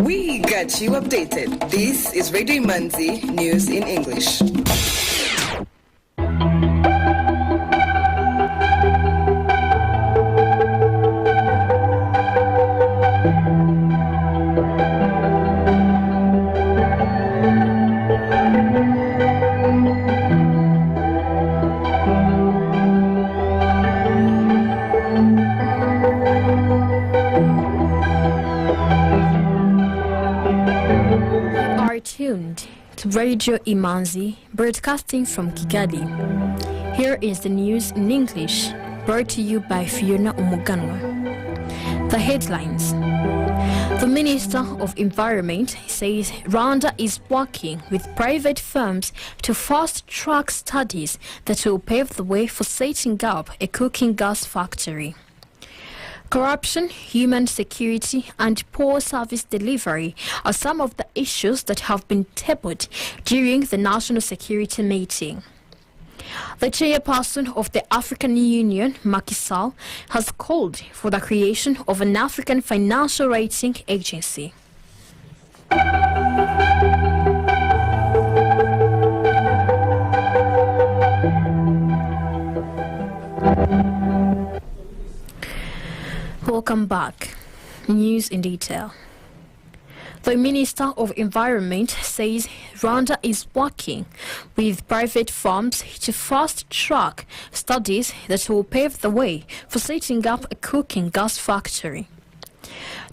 We got you updated. This is Radio Imanzi News in English. Tuned to Radio Imanzi, broadcasting from Kigali. Here is the news in English, brought to you by Fiona Umuganwa. The headlines. The Minister of Environment says Rwanda is working with private firms to fast-track studies that will pave the way for setting up a cooking gas factory. Corruption, human security, and poor service delivery are some of the issues that have been tabled during the National Security Meeting. The chairperson of the African Union, Macky Sall, has called for the creation of an African financial rating agency. Welcome back. News in detail. The Minister of Environment says Rwanda is working with private firms to fast-track studies that will pave the way for setting up a cooking gas factory.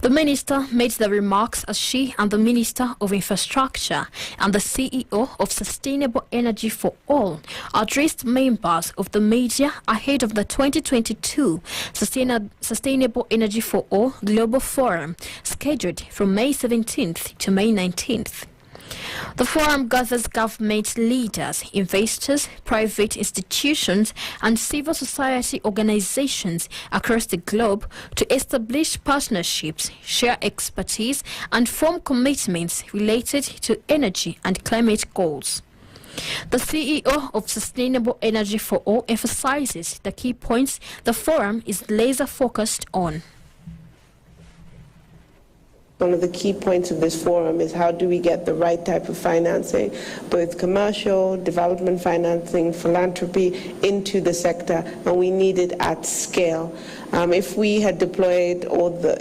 The minister made the remarks as she and the Minister of Infrastructure and the CEO of Sustainable Energy for All addressed members of the media ahead of the 2022 Sustainable Energy for All Global Forum, scheduled from May 17th to May 19th. The forum gathers government leaders, investors, private institutions, and civil society organizations across the globe to establish partnerships, share expertise, and form commitments related to energy and climate goals. The CEO of Sustainable Energy for All emphasizes the key points the forum is laser focused on. One of the key points of this forum is how do we get the right type of financing, both commercial, development financing, philanthropy, into the sector, and we need it at scale. If we had deployed all the,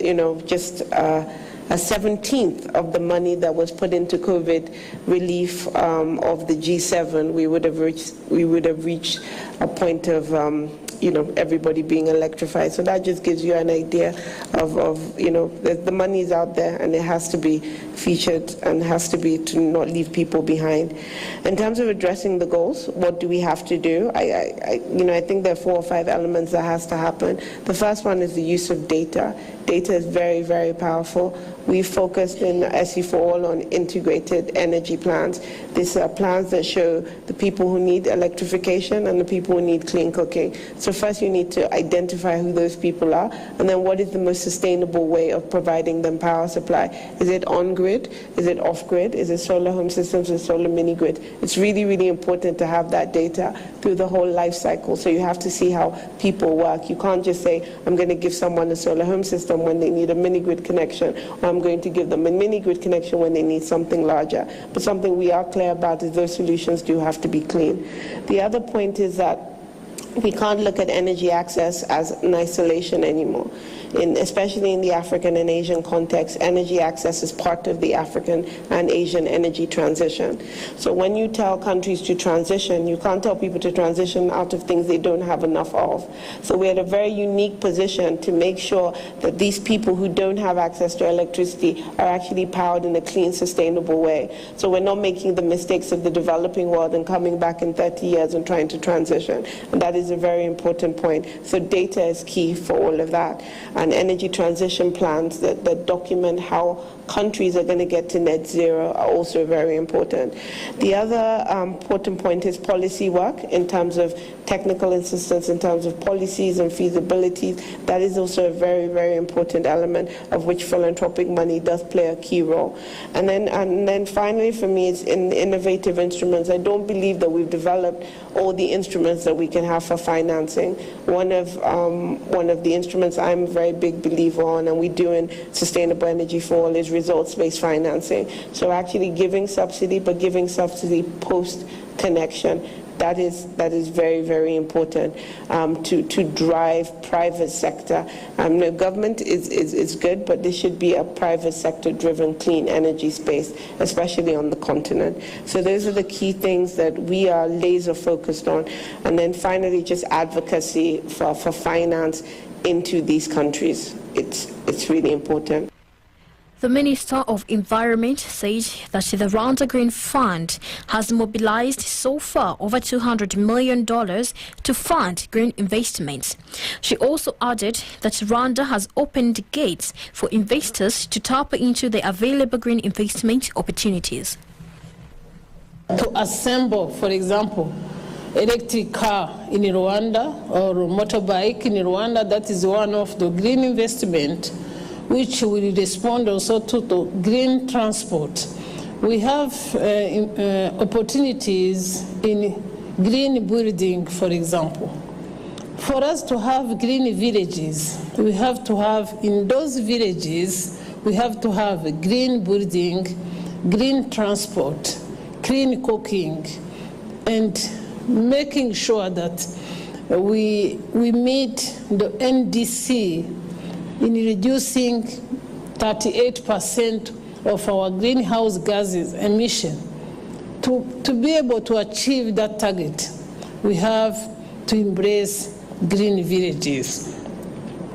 just a 17th of the money that was put into COVID relief of the G7, we would have reached a point of everybody being electrified. So that just gives you an idea of the money is out there and it has to be featured and has to be to not leave people behind. In terms of addressing the goals, what do we have to do? I think there are 4 or 5 elements that has to happen. The first one is the use of data. Data is very, very powerful. We focused in SE4All on integrated energy plans. These are plans that show the people who need electrification and the people who need clean cooking. So first you need to identify who those people are, and then what is the most sustainable way of providing them power supply. Is it on-grid? Is it off-grid? Is it solar home systems or solar mini-grid? It's really, really important to have that data through the whole life cycle. So you have to see how people work. You can't just say, I'm going to give someone a solar home system when they need a mini-grid connection, or I'm going to give them a mini-grid connection when they need something larger. But something we are clear about is those solutions do have to be clean. The other point is that we can't look at energy access as in isolation anymore. Especially in the African and Asian context, energy access is part of the African and Asian energy transition. So when you tell countries to transition, you can't tell people to transition out of things they don't have enough of. So we're at a very unique position to make sure that these people who don't have access to electricity are actually powered in a clean, sustainable way. So we're not making the mistakes of the developing world and coming back in 30 years and trying to transition. And that is a very important point. So data is key for all of that. And energy transition plans that document how countries are going to get to net zero are also very important. The other important point is policy work in terms of technical assistance, in terms of policies and feasibilities. That is also a very, very important element of which philanthropic money does play a key role. And then finally for me it's in innovative instruments. I don't believe that we've developed all the instruments that we can have for financing. One of the instruments I'm a very big believer on, and we do in Sustainable Energy for All, is results-based financing. So actually giving subsidy, but giving subsidy post-connection. That is very, very important to drive private sector. The government is good, but this should be a private sector-driven clean energy space, especially on the continent. So those are the key things that we are laser focused on. And then finally, just advocacy for finance into these countries. It's really important. The Minister of Environment said that the Rwanda Green Fund has mobilized so far over $200 million to fund green investments. She also added that Rwanda has opened gates for investors to tap into the available green investment opportunities. To assemble, for example, electric car in Rwanda or motorbike in Rwanda, that is one of the green investment which will respond also to the green transport. We have opportunities in green building, for example. For us to have green villages, we have to have, in those villages, we have to have green building, green transport, clean cooking, and making sure that we meet the NDC in reducing 38% of our greenhouse gases emission. To be able to achieve that target, we have to embrace green villages.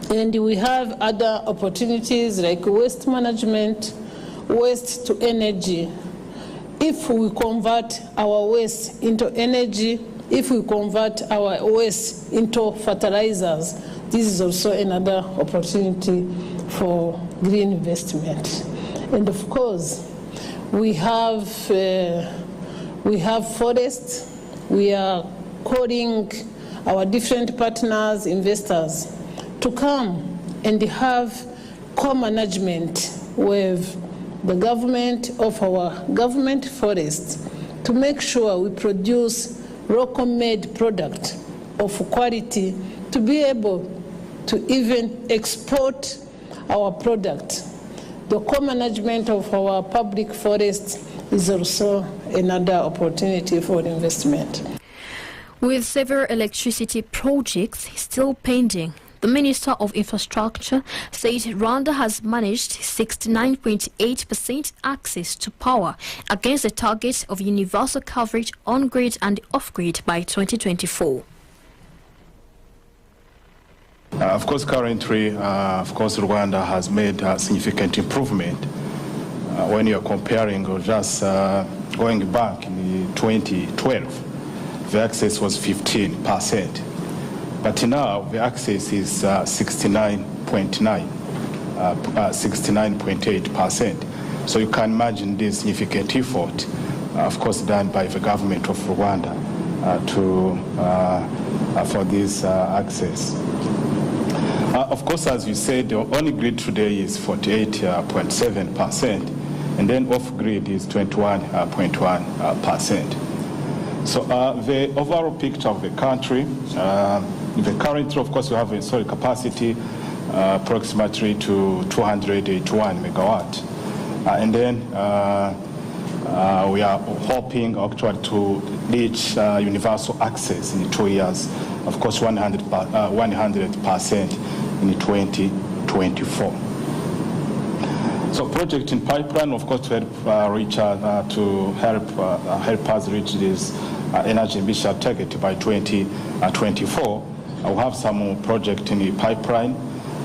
And we have other opportunities like waste management, waste to energy. If we convert our waste into energy, if we convert our waste into fertilizers, this is also another opportunity for green investment. And of course, we have forests. We are calling our different partners, investors, to come and have co-management with the government of our government forests to make sure we produce local-made product of quality to be able to even export our product. The co-management of our public forests is also another opportunity for investment. With several electricity projects still pending, the Minister of Infrastructure said Rwanda has managed 69.8% access to power against the target of universal coverage on-grid and off-grid by 2024. Of course, currently, Rwanda has made a significant improvement when you're comparing or just going back in 2012, the access was 15%. But now the access is 69.8%. So you can imagine this significant effort, of course, done by the government of Rwanda for this access. Of course, as you said, the on-grid today is 48.7%, and then off-grid is 21.1%. So the overall picture of the country, currently, of course, we have installed capacity approximately to 281 megawatt. And then we are hoping actually to reach universal access in 2 years, of course 100% in 2024. So project in pipeline, of course, to help us reach this energy emission target by 2024. I'll have some project in the pipeline.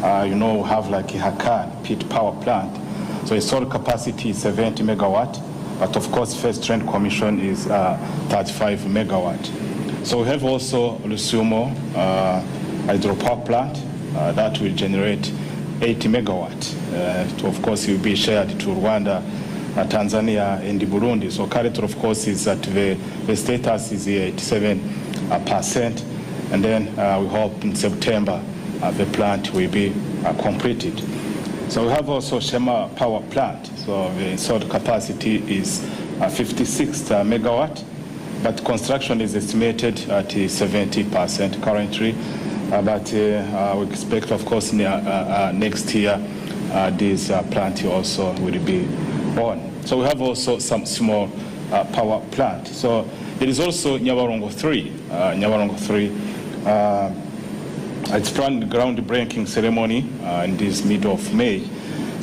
We have like Hakan Pit Power Plant. So installed capacity is 70 megawatt, but of course, first trend commission is 35 megawatt. So we have also Lusumo hydropower plant that will generate 80 megawatt. Of course, it will be shared to Rwanda, Tanzania, and Burundi. So currently, of course, is that the status is 87%, and then we hope in September the plant will be completed. So we have also Shema Power Plant. So the installed capacity is 56 megawatt, but construction is estimated at 70% currently. But we expect, of course, next year this plant also will be on. So we have also some small power plant. So there is also Nyabarongo 3. Nyabarongo 3, it's planned groundbreaking ceremony in this middle of May.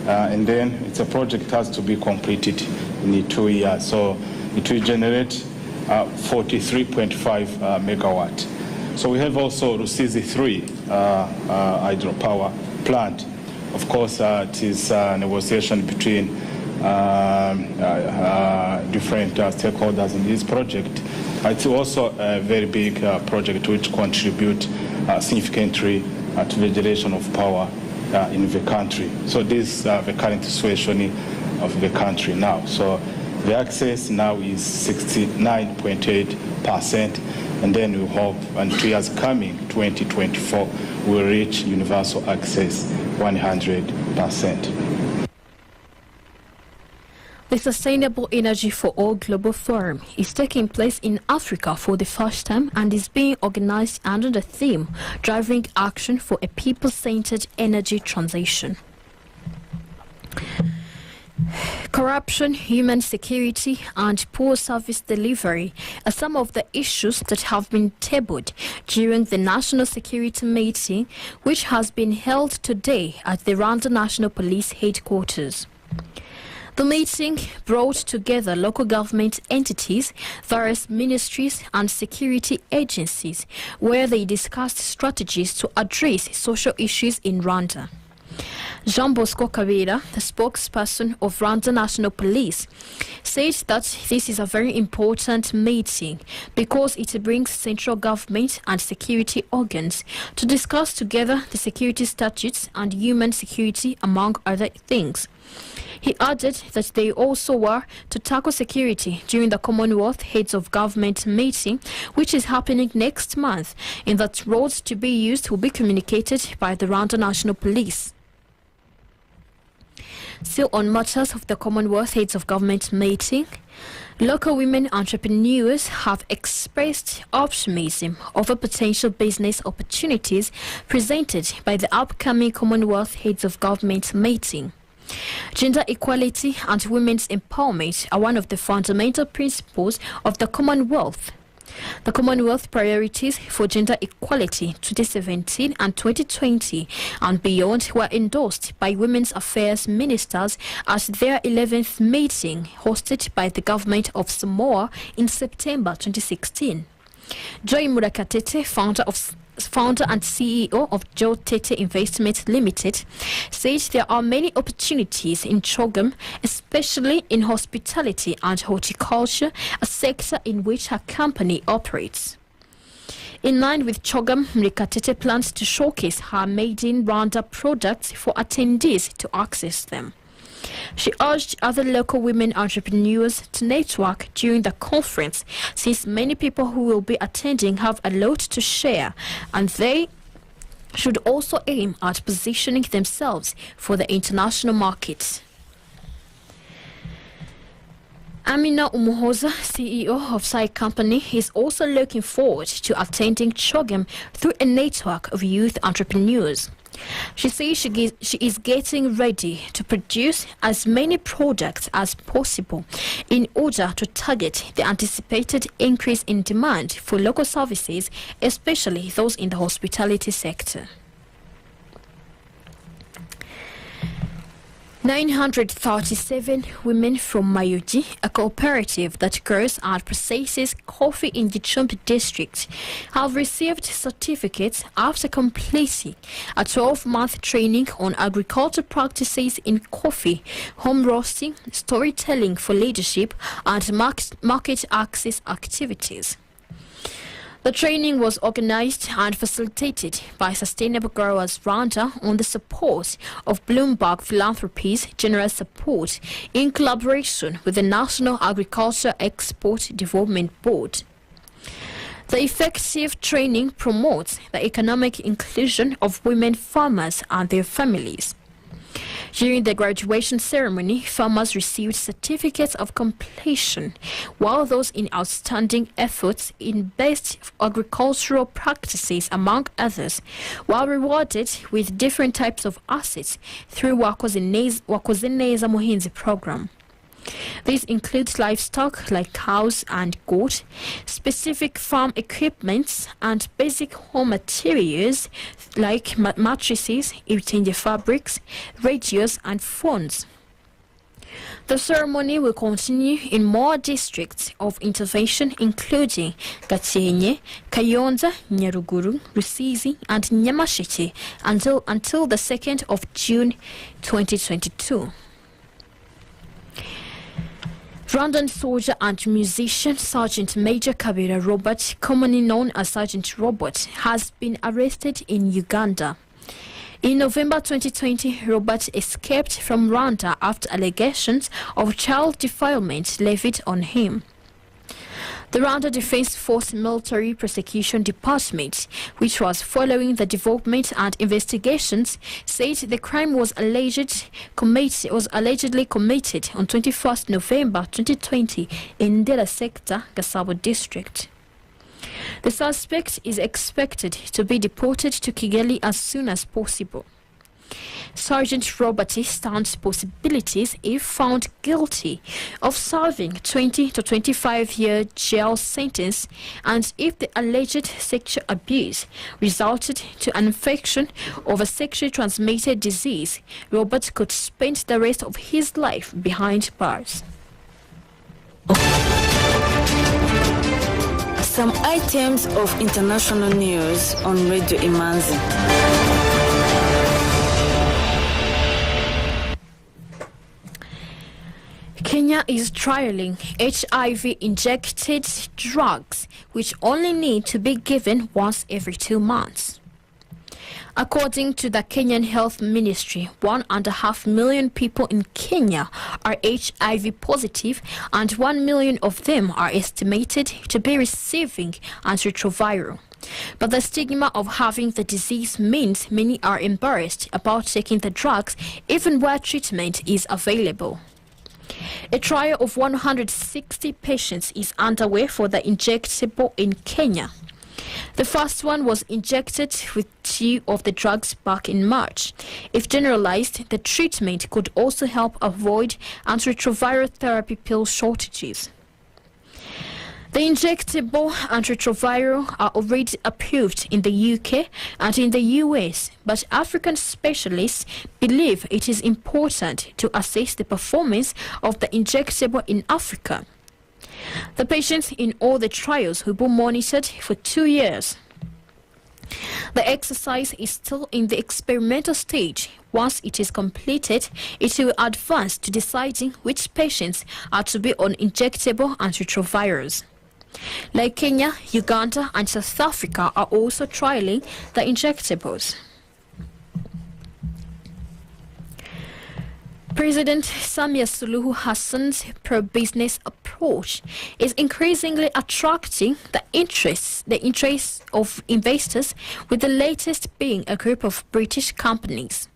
And then it's a project that has to be completed in 2 years. So it will generate 43.5 megawatt. So we have also Rusizi 3 hydropower plant. Of course, it is a negotiation between different stakeholders in this project. It's also a very big project which contributes significantly to the generation of power in the country. So this is the current situation of the country now. So the access now is 69.8%, and then we hope in 2 years coming, 2024, we'll reach universal access 100%. The Sustainable Energy for All Global Forum is taking place in Africa for the first time and is being organized under the theme Driving Action for a People-Centered Energy Transition. Corruption, human security, and poor service delivery are some of the issues that have been tabled during the National Security Meeting, which has been held today at the Rwanda National Police Headquarters. The meeting brought together local government entities, various ministries and security agencies, where they discussed strategies to address social issues in Rwanda. Jean Bosco Kabila, the spokesperson of Rwanda National Police, said that this is a very important meeting because it brings central government and security organs to discuss together the security statutes and human security, among other things. He added that they also were to tackle security during the Commonwealth Heads of Government meeting, which is happening next month, and that roads to be used will be communicated by the Rwanda National Police. Still on matters of the Commonwealth Heads of Government meeting, local women entrepreneurs have expressed optimism over potential business opportunities presented by the upcoming Commonwealth Heads of Government meeting. Gender equality and women's empowerment are one of the fundamental principles of the Commonwealth. The Commonwealth priorities for gender equality 2017 and 2020 and beyond were endorsed by Women's Affairs Ministers at their 11th meeting hosted by the government of Samoa in September 2016. Joy Murakatete, founder and CEO of Joe Tete Investment Limited, says there are many opportunities in Chogam, especially in hospitality and horticulture, a sector in which her company operates. In line with Chogam, Murakatete plans to showcase her Made in Rwanda products for attendees to access them. She urged other local women entrepreneurs to network during the conference, since many people who will be attending have a lot to share, and they should also aim at positioning themselves for the international market. Amina Umuhoza, CEO of Sai Company, is also looking forward to attending Chogam through a network of youth entrepreneurs. She says she is getting ready to produce as many products as possible in order to target the anticipated increase in demand for local services, especially those in the hospitality sector. 937 women from Mayuji, a cooperative that grows and processes coffee in the Gicumbi district, have received certificates after completing a 12-month training on agriculture practices in coffee, home roasting, storytelling for leadership, and market access activities. The training was organized and facilitated by Sustainable Growers Rwanda on the support of Bloomberg Philanthropies General Support in collaboration with the National Agriculture Export Development Board. The effective training promotes the economic inclusion of women farmers and their families. During the graduation ceremony, farmers received certificates of completion, while those in outstanding efforts in best agricultural practices, among others, were rewarded with different types of assets through Wakoze Neza Muhinzi program. These include livestock like cows and goat, specific farm equipments, and basic home materials like mattresses, ibitenge fabrics, radios, and phones. The ceremony will continue in more districts of intervention, including Gakenke, Kayonza, Nyaruguru, Rusizi, and Nyamasheke until the 2nd of June 2022. Rwandan soldier and musician Sergeant Major Kabira Robert, commonly known as Sergeant Robert, has been arrested in Uganda. In November 2020, Robert escaped from Rwanda after allegations of child defilement levied on him. The Rwanda Defense Force Military Prosecution Department, which was following the development and investigations, said the crime was allegedly committed on 21st November 2020 in Ndera Sector, Gasabo District. The suspect is expected to be deported to Kigali as soon as possible. Sergeant Robert stands possibilities, if found guilty, of serving 20 to 25-year jail sentence, and if the alleged sexual abuse resulted to an infection of a sexually transmitted disease, Robert could spend the rest of his life behind bars. Some items of international news on Radio Imanzi. Kenya is trialling HIV-injected drugs, which only need to be given once every 2 months. According to the Kenyan Health Ministry, 1.5 million people in Kenya are HIV positive, and 1 million of them are estimated to be receiving antiretroviral. But the stigma of having the disease means many are embarrassed about taking the drugs, even where treatment is available. A trial of 160 patients is underway for the injectable in Kenya. The first one was injected with 2 of the drugs back in March. If generalized, the treatment could also help avoid antiretroviral therapy pill shortages. The injectable antiretroviral are already approved in the UK and in the US, but African specialists believe it is important to assess the performance of the injectable in Africa. The patients in all the trials will be monitored for 2 years. The exercise is still in the experimental stage. Once it is completed, it will advance to deciding which patients are to be on injectable antiretrovirals. Like Kenya, Uganda, and South Africa are also trialing the injectables. President Samia Suluhu Hassan's pro-business approach is increasingly attracting the interests of investors, with the latest being a group of British companies.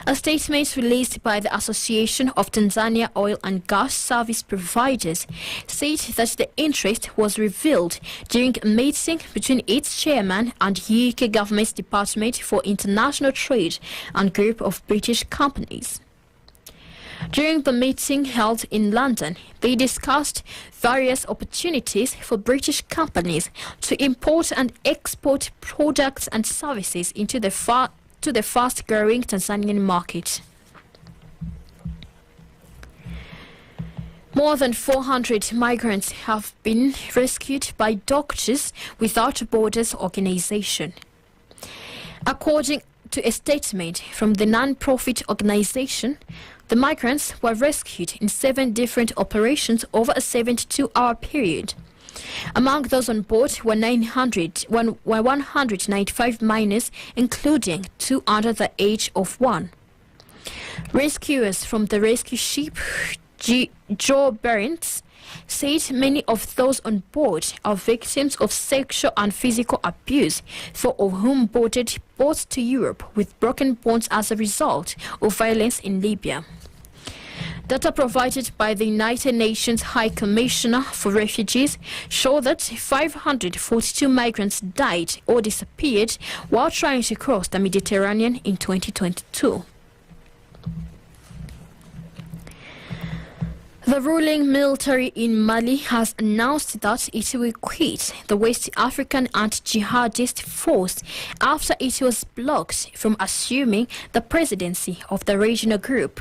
A statement released by the Association of Tanzania Oil and Gas Service Providers said that the interest was revealed during a meeting between its chairman and UK government's Department for International Trade and group of British companies. During the meeting held in London, they discussed various opportunities for British companies to import and export products and services into the fast-growing Tanzanian market. More than 400 migrants have been rescued by Doctors Without Borders organization. According to a statement from the non-profit organization, the migrants were rescued in 7 different operations over a 72-hour period. Among those on board were 195 minors, including 2 under the age of 1. Rescuers from the rescue ship Joe Behrens said many of those on board are victims of sexual and physical abuse, four of whom boarded boats to Europe with broken bones as a result of violence in Libya. Data provided by the United Nations High Commissioner for Refugees show that 542 migrants died or disappeared while trying to cross the Mediterranean in 2022. The ruling military in Mali has announced that it will quit the West African anti-jihadist force after it was blocked from assuming the presidency of the regional group.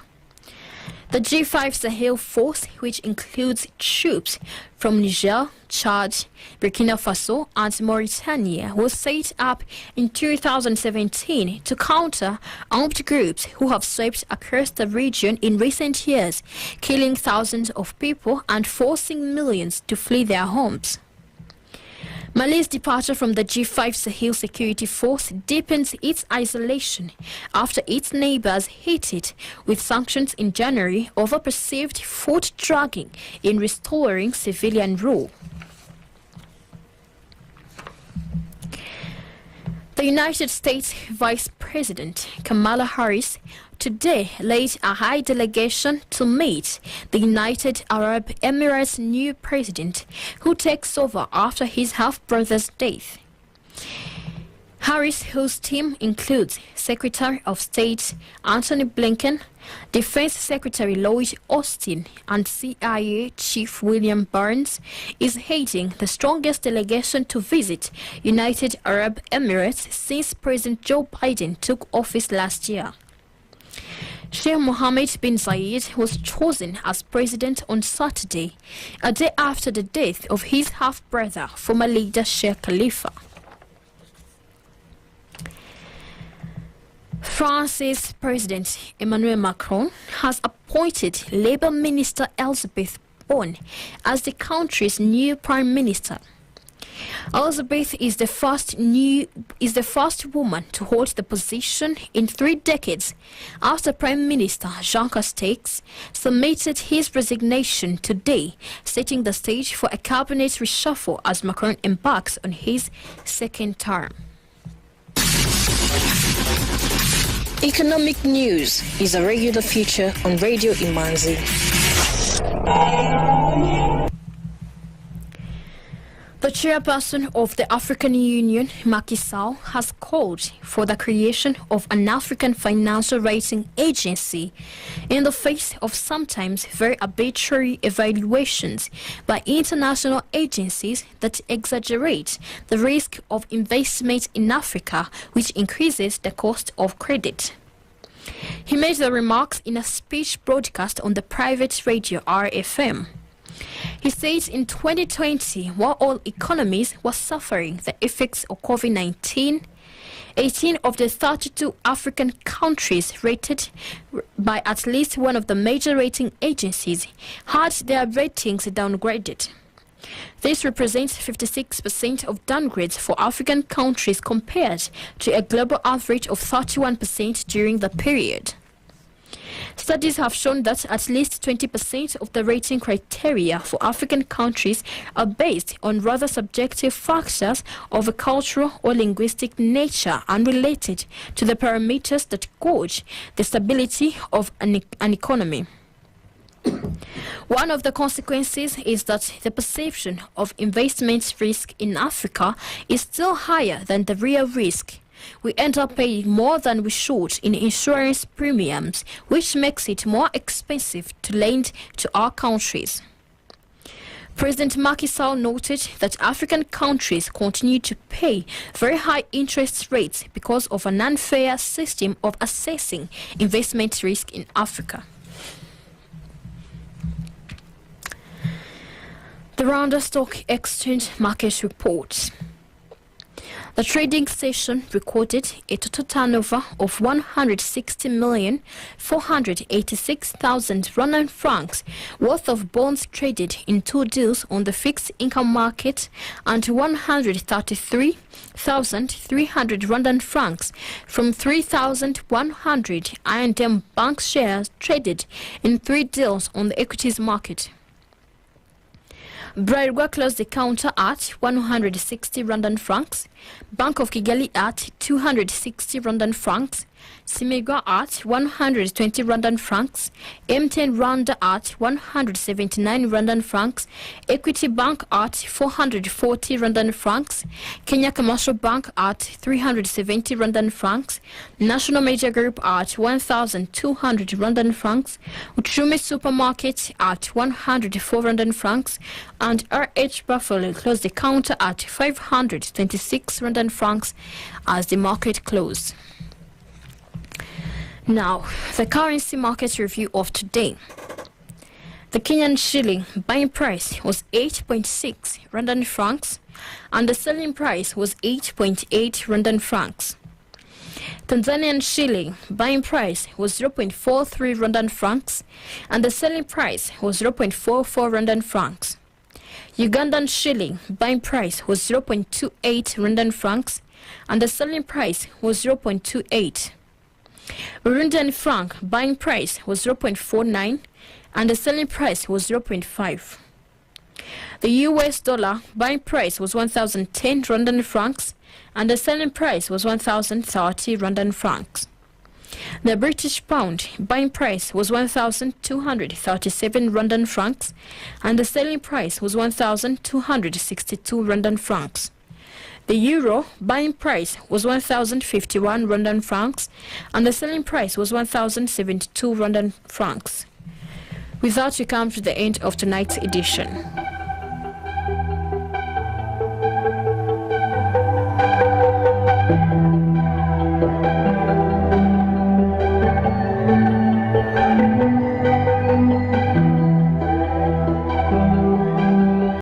The G5 Sahel force, which includes troops from Niger, Chad, Burkina Faso and Mauritania, was set up in 2017 to counter armed groups who have swept across the region in recent years, killing thousands of people and forcing millions to flee their homes. Mali's departure from the G5 Sahel Security Force deepens its isolation after its neighbors hit it with sanctions in January over perceived foot-dragging in restoring civilian rule. The United States Vice President Kamala Harris today led a high delegation to meet the United Arab Emirates' new president, who takes over after his half-brother's death. Harris, whose team includes Secretary of State Antony Blinken, Defense Secretary Lloyd Austin, and CIA Chief William Burns, is heading the strongest delegation to visit United Arab Emirates since President Joe Biden took office last year. Sheikh Mohammed bin Zayed was chosen as president on Saturday, a day after the death of his half-brother, former leader Sheikh Khalifa. France's President Emmanuel Macron has appointed Labour Minister Elizabeth Borne as the country's new Prime Minister. Elizabeth is the first woman to hold the position in 3 decades after Prime Minister Jean Castex submitted his resignation today, setting the stage for a cabinet reshuffle as Macron embarks on his second term. Economic news is a regular feature on Radio Imanzi. The chairperson of the African Union, Macky Sall, has called for the creation of an African financial rating agency in the face of sometimes very arbitrary evaluations by international agencies that exaggerate the risk of investment in Africa, which increases the cost of credit. He made the remarks in a speech broadcast on the private radio RFM. He says in 2020, while all economies were suffering the effects of COVID-19, 18 of the 32 African countries rated by at least one of the major rating agencies had their ratings downgraded. This represents 56% of downgrades for African countries compared to a global average of 31% during the period. Studies have shown that at least 20% of the rating criteria for African countries are based on rather subjective factors of a cultural or linguistic nature unrelated to the parameters that gauge the stability of an economy. One of the consequences is that the perception of investment risk in Africa is still higher than the real risk. We end up paying more than we should in insurance premiums, which makes it more expensive to lend to our countries. President Macky Sall noted that African countries continue to pay very high interest rates because of an unfair system of assessing investment risk in Africa. The Rwanda Stock Exchange Market Report. The trading session recorded a total turnover of 160,486,000 Rwandan francs worth of bonds traded in 2 deals on the fixed income market and 133,300 Rwandan francs from 3,100 I&M Bank shares traded in 3 deals on the equities market. Bralirwa closed the counter at 160 Rwandan francs, Bank of Kigali at 260 Rwandan francs, Simegwa at 120 Rwandan francs, M10 Rwanda at 179 Rwandan francs, Equity Bank at 440 Rwandan francs, Kenya Commercial Bank at 370 Rwandan francs, National Media Group at 1,200 Rwandan francs, Uchumi Supermarket at 104 Rwandan francs, and RH Buffalo closed the counter at 526 Rwandan francs as the market closed. Now, the currency market review of today. The Kenyan shilling buying price was 8.6 Rwandan francs and the selling price was 8.8 Rwandan francs. Tanzanian shilling buying price was 0.43 Rwandan francs and the selling price was 0.44 Rwandan francs. Ugandan shilling buying price was 0.28 Rwandan francs and the selling price was 0.28. Burundian franc buying price was 0.49 and the selling price was 0.5. The US dollar buying price was 1,010 Rwandan francs and the selling price was 1,030 Rwandan francs. The British pound buying price was 1,237 Rwandan francs and the selling price was 1,262 Rwandan francs. The euro buying price was 1,051 Rwandan francs and the selling price was 1,072 Rwandan francs. With that, we come to the end of tonight's edition.